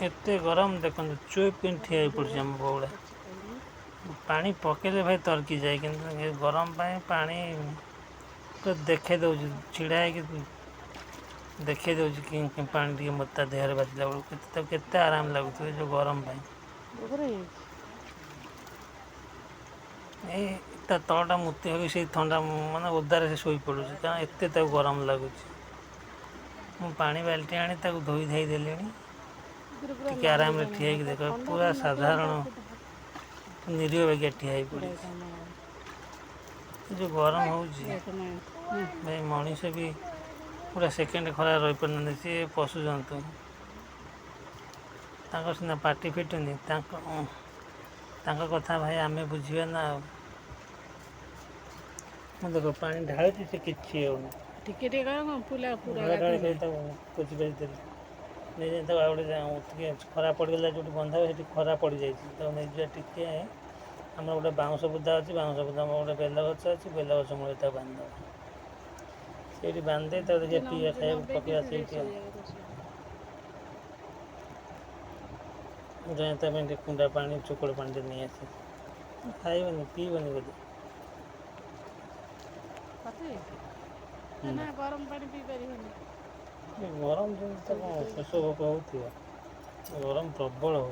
एते गरम देखो चुप कि ठिया पड़ी आम बउड़ा पानी पकेले भाई तरकी जाए कि गरम पानी तो देखे दौर छिड़ा देखे दौर कि पानी टे मत देह बाजिला बेलू के आराम लगुए जो गरम तलटा मुति हो से ठंडा मानने ओदारे से शोई पड़ू कारण एत गरम लगुच मु पानी बाल्टी आनी धोई धाई देली टे आराम ठिया देख पूरा साधारण निरीह बागिया ठिया पड़ी जो गरम हो भाई मनीष भी पूरा सेकेंड खरा रही पार सी पशु जंतु सीना पार्टी फिटुनि कथा भाई आम बुझा ना देख पानी ढालुची से किसी पोछि पाछि नहीं गोटे खरा पड़गला जो बंधा हुए खरा पड़ जाए नहीं टे आम गोटे बाउंश बुदा अच्छी बाउंश बुदा गोटे बेल गच अच्छी बेल गच मूल बांधद से बांधे देखिए पीए खाया पकड़ा से जाए कुंडा पानी चोकड़ पानी नहीं आसे खाइबनी पीबनी बोली गरम पानी पी पार गरम जिन शोष भोक हो गरम प्रबल हो